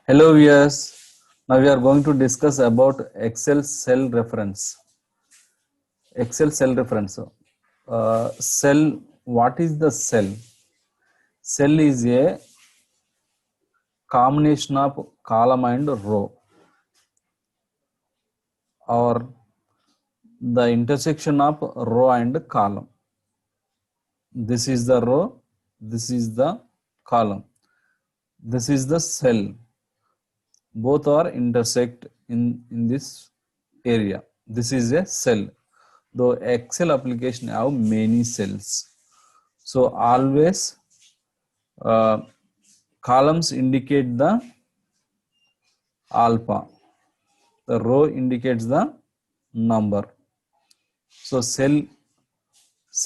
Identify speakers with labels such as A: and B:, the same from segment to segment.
A: Hello viewers, now we are going to discuss about Excel cell reference. Excel cell reference. Cell, what is the cell? Cell is a combination of column and row, or the intersection of row and column. This is the row, this is the column, this is the cell. Both are intersect in this area. This is a cell. Though Excel application have many cells, so always columns indicate the alpha, the row indicates the number. So cell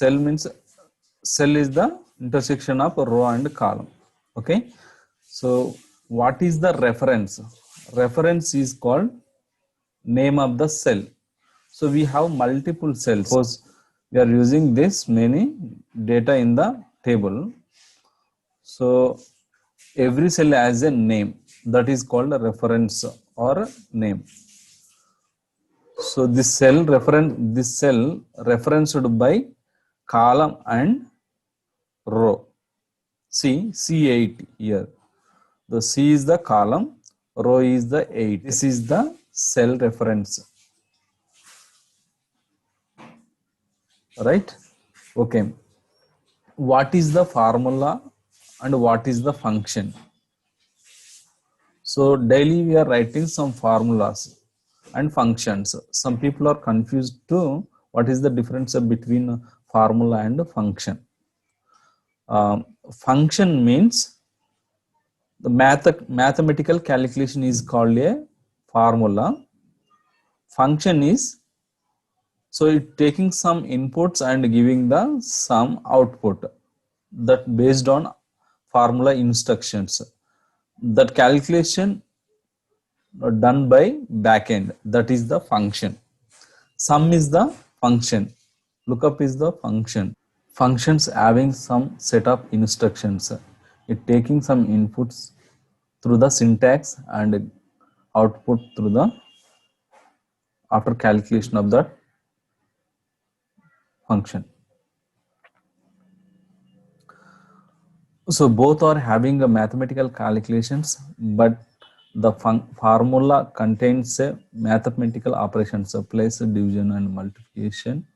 A: means cell is the intersection of row and column. Okay, so what is the reference? Reference is called name of the cell. So we have multiple cells. Suppose we are using this many data in the table. So every cell has a name, that is called a reference or name. So this cell referenced by column and row. See C8 here. The C is the column, row is the 8. This is the cell reference. Right? Okay. What is the formula and what is the function? So daily we are writing some formulas and functions. Some people are confused too. What is the difference between formula and function? Function means the mathematical calculation is called a formula. Function is, so it taking some inputs and giving the some output that based on formula instructions. That calculation done by backend, that is the function. Sum is the function, lookup is the function. Functions having some set of instructions, it taking some inputs through the syntax and output through the after calculation of that function. So both are having a mathematical calculations, but the formula contains a mathematical operations, so place, division and multiplication.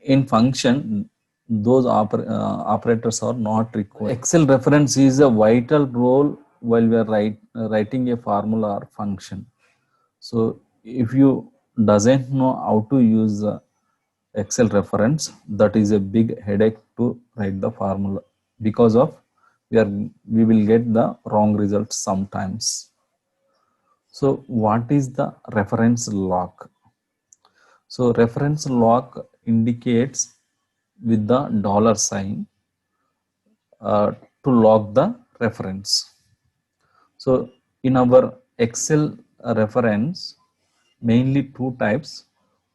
A: In function, those operators are not required. Excel reference is a vital role while we are writing a formula or function. So if you doesn't know how to use Excel reference, that is a big headache to write the formula, because of we will get the wrong results sometimes. So what is the reference lock? So reference lock indicates with the dollar sign to lock the reference. So in our Excel reference, mainly two types.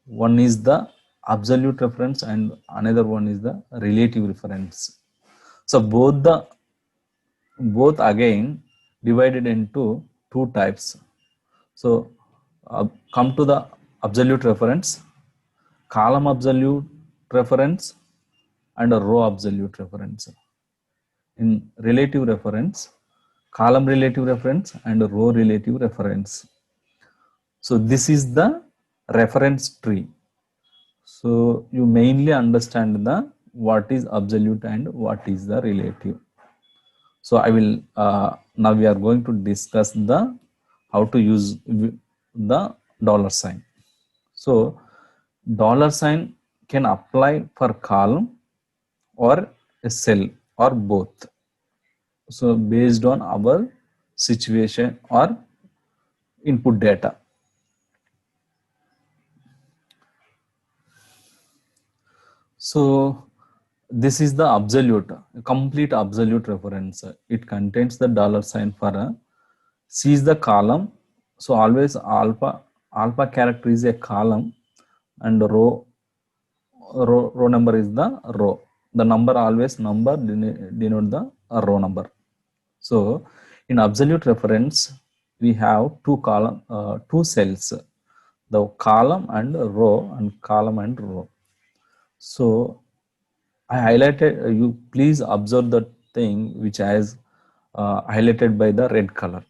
A: One is the absolute reference and another one is the relative reference. So both again divided into two types. So come to the absolute reference, column absolute reference and a row absolute reference. In relative reference, column relative reference and a row relative reference. So this is the reference tree. So you mainly understand the what is absolute and what is the relative. So I will now we are going to discuss the how to use the dollar sign. So dollar sign can apply for column or a cell or both. So based on our situation or input data. So this is the absolute, complete absolute reference. It contains the dollar sign for a C is the column. So always alpha character is a column and row number is the row. The number always number denote the row number. So In absolute reference, we have two cells, the column and row and column and row. So I highlighted, you please observe the thing which has highlighted by the red color.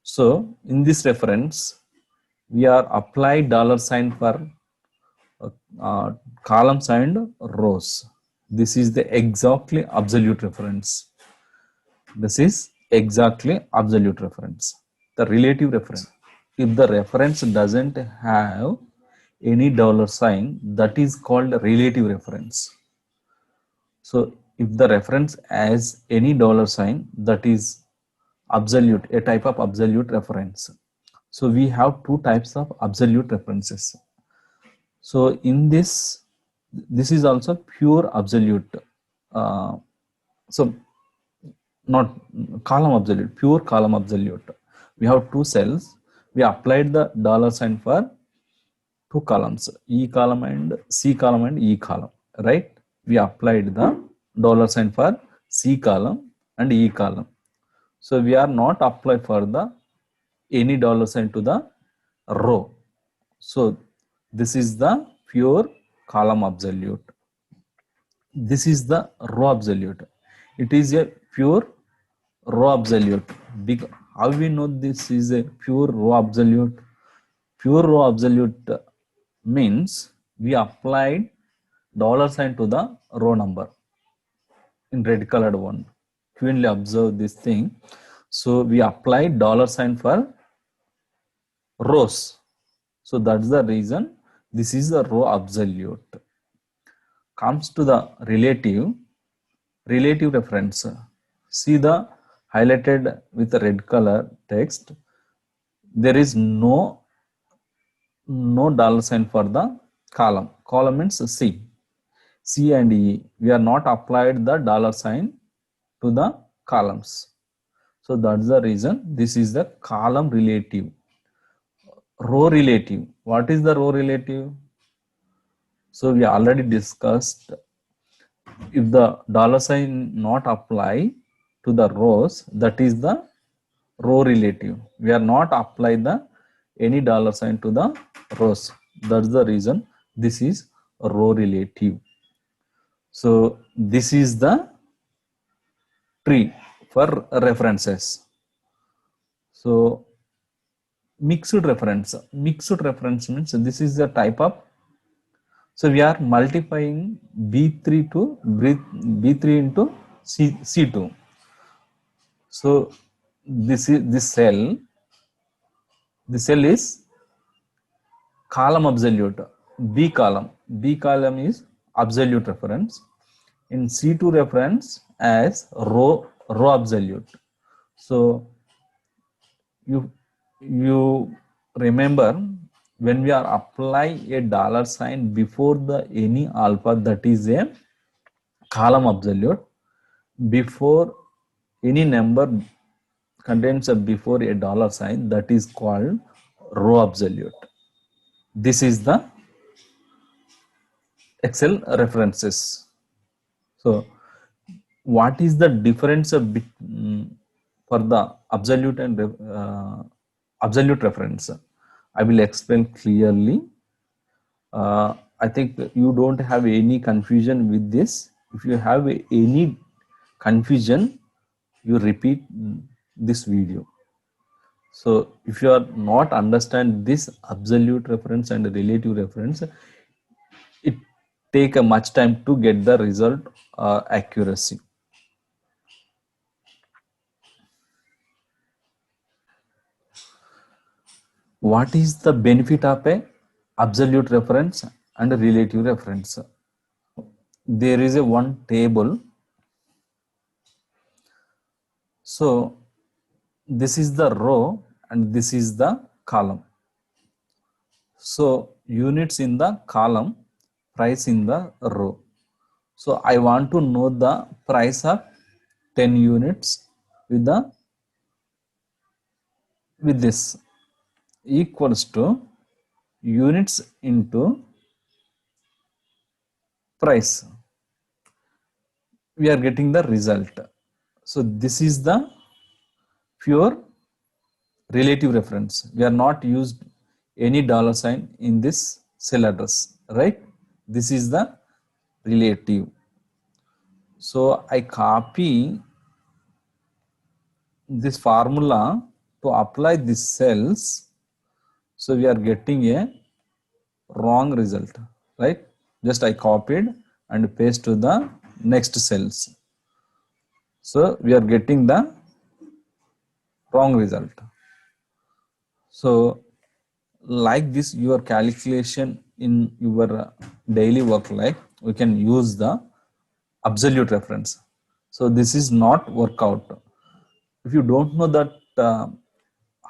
A: So in this reference, we are apply $ for columns and rows. This is the exactly absolute reference. This is exactly absolute reference. The relative reference. If the reference doesn't have any $sign, that is called relative reference. So if the reference has any $sign, that is absolute, a type of absolute reference. So we have two types of absolute references. So in this is also pure absolute. So not column absolute, pure column absolute. We have two cells. We applied the $sign for two columns, E column and C column and E column, right? We applied the $sign for C column and E column. So we are not apply for the any $sign to the row. So this is the pure column absolute. This is the row absolute. It is a pure row absolute. How we know this is a pure row absolute? Pure row absolute means we applied $sign to the row number in red colored one. Keenly observe this thing. So we applied $sign for rows. So that's the reason this is the row absolute. Comes to the relative reference. See the highlighted with the red color text. There is no $sign for the column. Column means C and E. We are not applied the $sign to the columns. So that's the reason this is the column relative. Row relative. What is the row relative? So we already discussed, if the $sign not apply to the rows, that is the row relative. We are not apply the any $sign to the rows. That's the reason this is row relative. So this is the tree for references. So mixed reference. Mixed reference means this is the type of. So we are multiplying B3 to B3 into C2. So this is this cell. The cell is column absolute. B column is absolute reference. In C2 reference as row absolute. So you remember, when we are apply a $sign before the any alpha, that is a column absolute. Before any number contains before a $sign, that is called row absolute. This is the Excel references. So what is the difference for the absolute and absolute reference? I will explain clearly. I think you don't have any confusion with this. If you have any confusion, you repeat this video. So if you are not understand this absolute reference and relative reference, it take a much time to get the result accuracy. What is the benefit of a absolute reference and a relative reference? There is a one table. So this is the row and this is the column. So units in the column, price in the row. So I want to know the price of 10 units with this equals to units into price. We are getting the result. So this is the pure relative reference. We are not used any dollar sign in this cell address, right? This is the relative. So I copy this formula to apply these cells. So we are getting a wrong result, right? Just I copied and paste to the next cells. So we are getting the wrong result. So like this, your calculation in your daily work life, we can use the absolute reference. So this is not workout. If you don't know that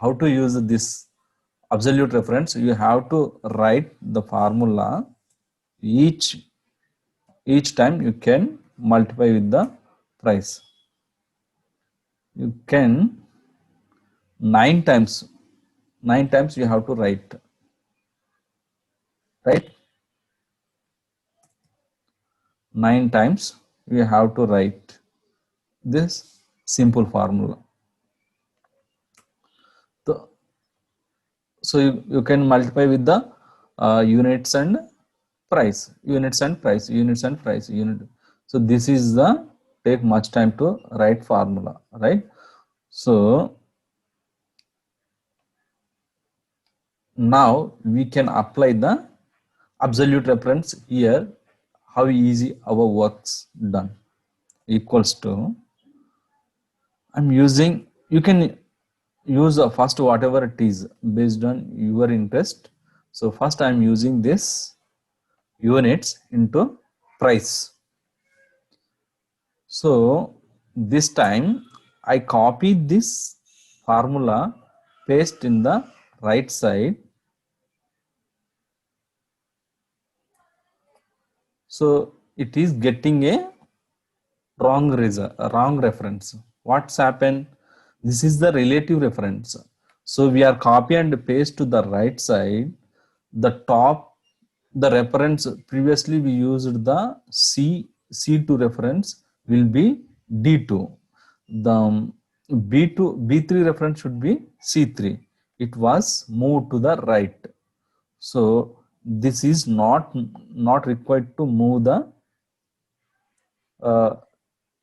A: how to use this absolute reference, you have to write the formula each time you can multiply with the price. You can 9 times you have to write, right? 9 times you have to write this simple formula. So you can multiply with the units and price. So this is the take much time to write formula, right? So now we can apply the absolute reference here. How easy our works done, equals to, I'm using, you can use first whatever it is based on your interest. So first I'm using this units into price. So this time I copy this formula, paste in the right side. So it is getting a wrong reference. What's happened? This is the relative reference. So we are copy and paste to the right side. The top, the reference, previously we used the C2 reference will be D2. The B3 reference should be C3. It was moved to the right. So this is not required to move the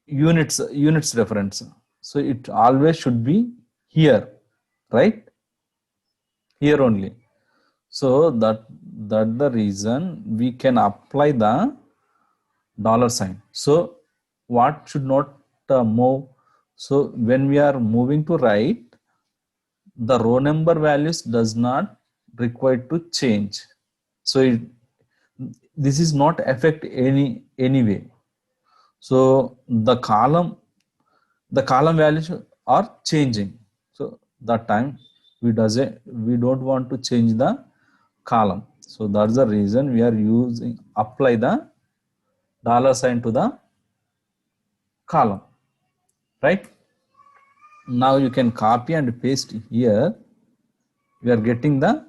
A: units reference. So it always should be here, right? Here only. So that the reason we can apply the dollar sign. So what should not move? So when we are moving to right, the row number values does not require to change. So this is not affect any way. So the column values are changing. So that time we don't want to change the column. So that's the reason we are using apply the dollar sign to the column, right? Now you can copy and paste here. We are getting the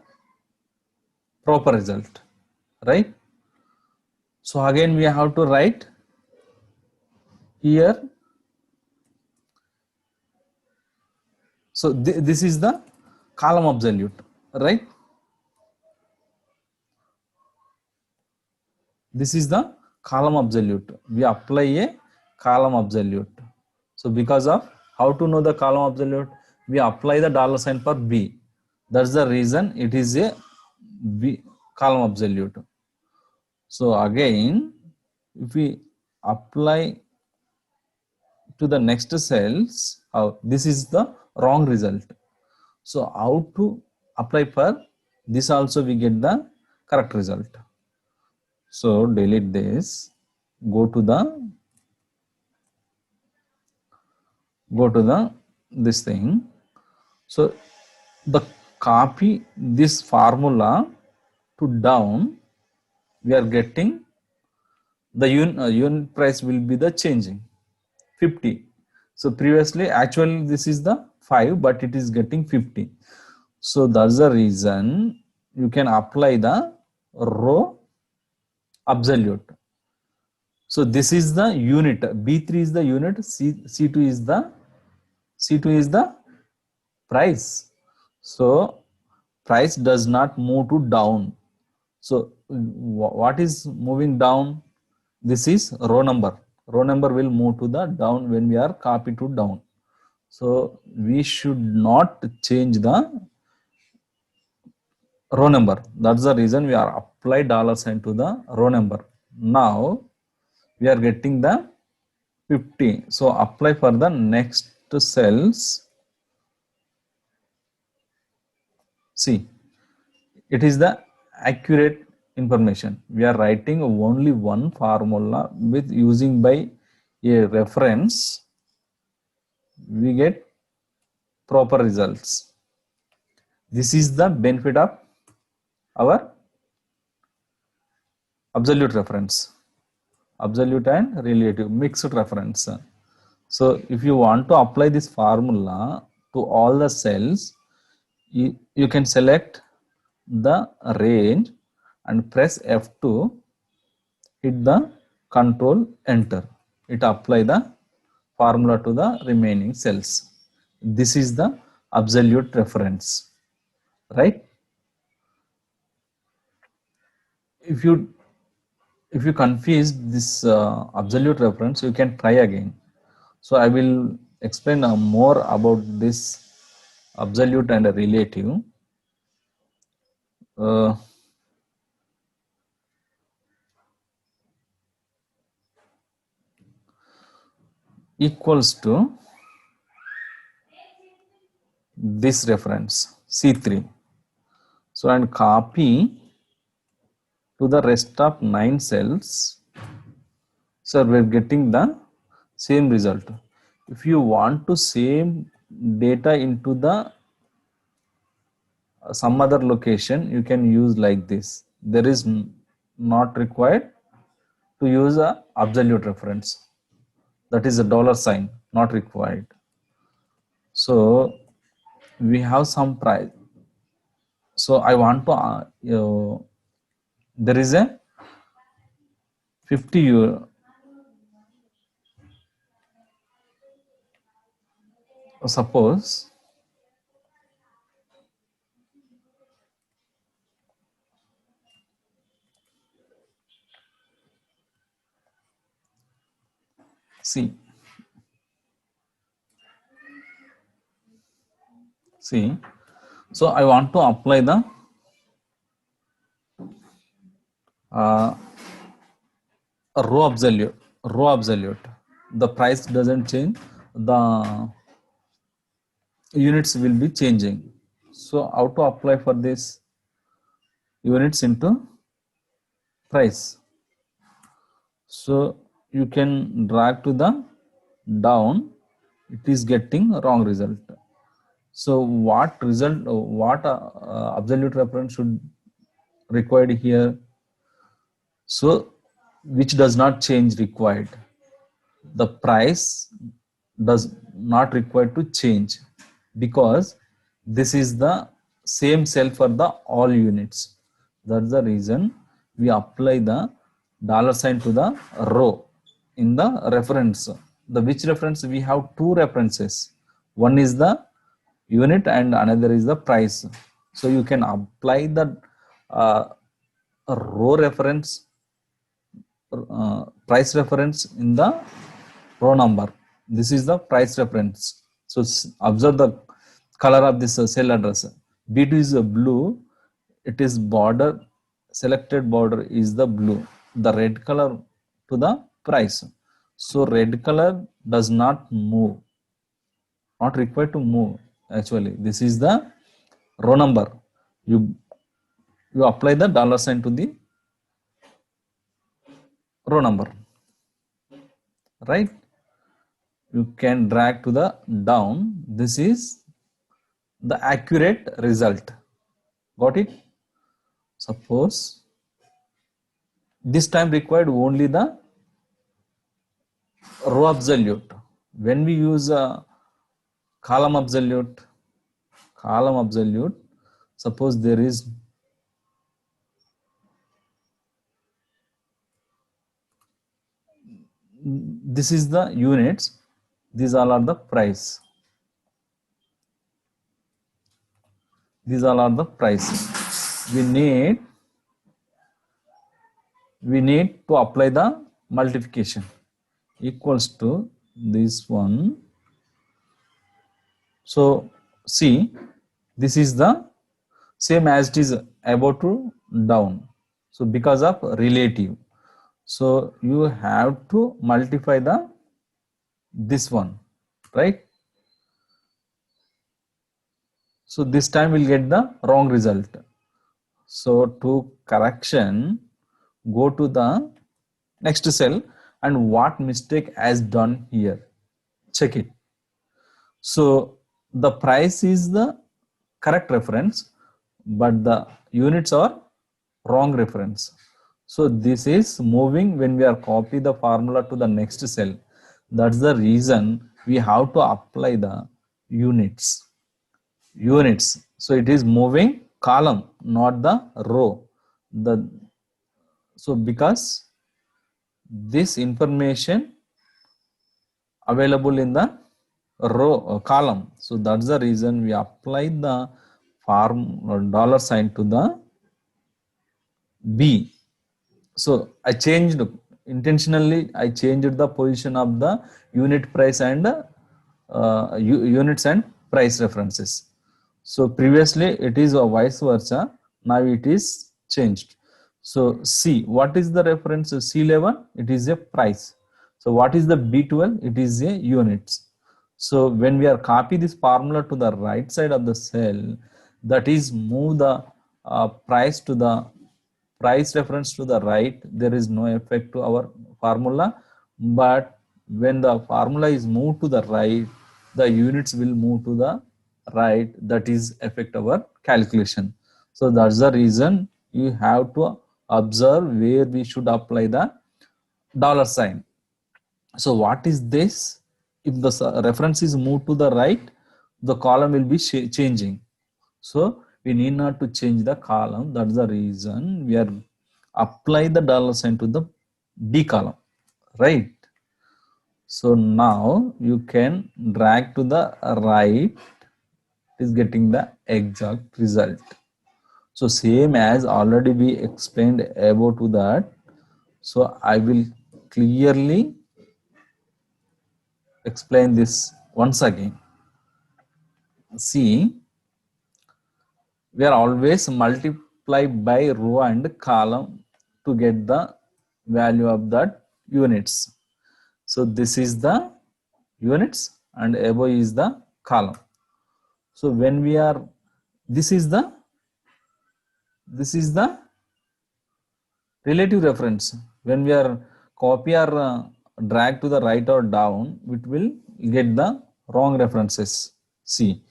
A: proper result, right? So again we have to write here. So this is the column absolute, right? This is the column absolute. We apply a column absolute. So because of how to know the column absolute, we apply the dollar sign for B. That's the reason it is a B column absolute. So again, if we apply to the next cells, this is the wrong result. So how to apply for this also we get the correct result. So delete this, go to this thing. So the copy this formula to down, we are getting the unit price will be the changing 50. So previously actually this is the 5, but it is getting 50. So that's the reason you can apply the row absolute. So this is the unit, B3 is the unit, C2 is the price. So price does not move to down. So what is moving down? This is row number. Row number will move to the down when we are copy to down. So we should not change the row number. That's the reason we are apply $sign to the row number. Now we are getting the 50. So apply for the next cells. See, it is the accurate information. We are writing only one formula with using by a reference. We get proper results. This is the benefit of our absolute reference, absolute and relative mixed reference. So if you want to apply this formula to all the cells, you can select the range and press F2, hit the control enter. It apply the formula to the remaining cells. This is the absolute reference, right? If you confuse this absolute reference, you can try again. So I will explain more about this absolute and relative. Uh, equals to this reference C3. So and copy to the rest of 9 cells. So we're getting the same result. If you want to save data into the some other location, you can use like this. There is not required to use a absolute reference. That is a $sign, not required. So we have some price. So I want to there is a 50 euro. Suppose see so I want to apply the row absolute. The price doesn't change, the units will be changing. So how to apply for this? Units into price. So you can drag to the down, it is getting wrong result. So what result, what absolute reference should required here? So which does not change required. The price does not require to change because this is the same cell for the all units. That's the reason we apply the $sign to the row in the reference. The which reference? We have two references. One is the unit and another is the price. So you can apply the row reference, price reference in the row number. This is the price reference. So observe the color of this cell address. B2 is a blue. It is border, selected border is the blue. The red color to the price. So red color does not move, not required to move. Actually, this is the row number. You apply the $sign to the row number, right? You can drag to the down. This is the accurate result. Got it? Suppose this time required only the row absolute. When we use a column absolute, suppose there is this is the units, these all are the price. These all are the price. We need to apply the multiplication equals to this one. So see, this is the same as it is above to down. So because of relative, so you have to multiply the this one, right? So this time we'll get the wrong result. So to correction, go to the next cell and what mistake has done here, check it. So the price is the correct reference, but the units are wrong reference. So this is moving when we are copy the formula to the next cell. That's the reason we have to apply the units. So it is moving column, not the row. So because this information available in the row column, so that's the reason we apply the form dollar sign to the B. So I changed intentionally, I changed the position of the unit price and units and price references. So previously it is a vice versa, now it is changed. So C, what is the reference? C11, it is a price. So what is the B12? It is a units. So when we are copy this formula to the right side of the cell, that is move the price to the price reference to the right, there is no effect to our formula. But when the formula is moved to the right, the units will move to the right, that is affect our calculation. So that's the reason you have to observe where we should apply the dollar sign. So what is this? If the reference is moved to the right, the column will be changing. So we need not to change the column. That's the reason we are apply the dollar sign to the B column, right? So now you can drag to the right, it is getting the exact result. So same as already we explained above to that. So I will clearly explain this once again. See, we are always multiply by row and column to get the value of that units. So this is the units and above is the column. So when we are, this is the relative reference. When we are copy or drag to the right or down, it will get the wrong references. See,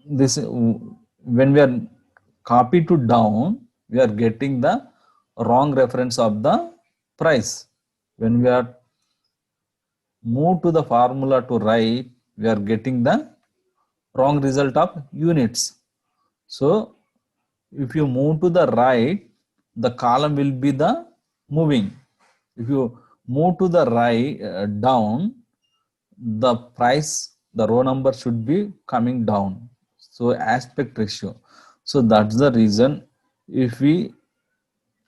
A: this when we are copy to down, we are getting the wrong reference of the price. When we are move to the formula to right, we are getting the wrong result of units. So if you move to the right, the column will be the moving. If you move to the right down, the price, the row number should be coming down. So aspect ratio. So that's the reason if we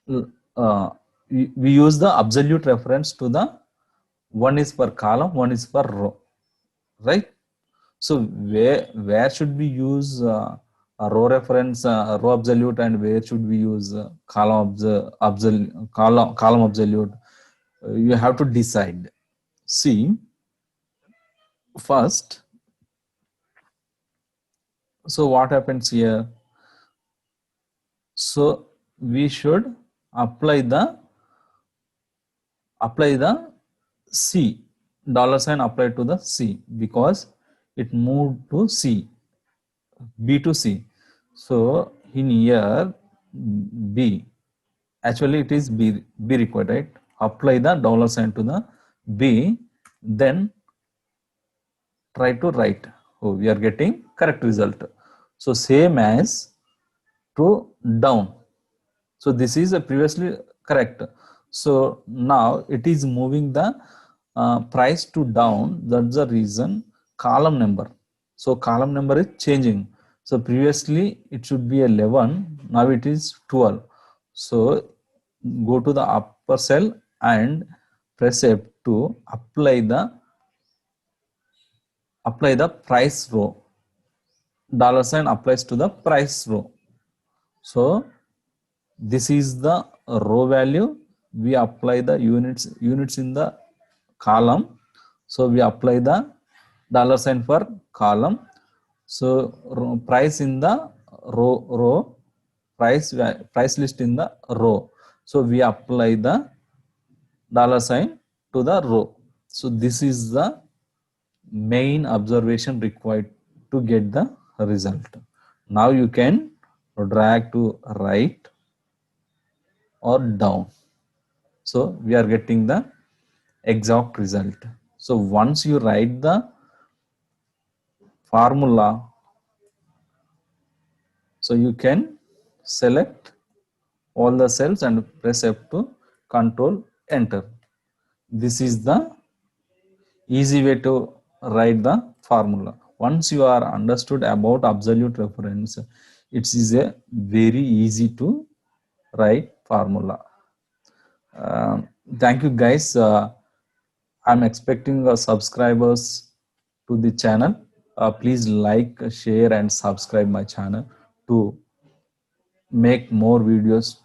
A: we use the absolute reference to the one is per column, one is per row, right? So where should we use a row reference, row absolute, and where should we use column absolute? You have to decide. See, first, so what happens here? So we should apply the C, dollar sign applied to the C, because it moved to C, B to C. So in here B, actually it is B required, right? Apply the dollar sign to the B, then try to write. Oh, we are getting correct result. So same as to down. So this is previously correct. So now it is moving the price to down. That's the reason column number. So column number is changing. So previously it should be 11, now it is 12. So go to the upper cell and press F2, apply the price row. Dollar sign applies to the price row. So this is the row value. We apply the units in the column. So we apply the dollar sign for column. So price in the row, price list in the row. So we apply the dollar sign to the row. So this is the main observation required to get the result. Now you can drag to right or down. So we are getting the exact result. So once you write the formula, so you can select all the cells and press F2, control enter. This is the easy way to write the formula. Once you are understood about absolute reference, it is a very easy to write formula. Thank you guys. I'm expecting subscribers to the channel. Please like, share and subscribe my channel to make more videos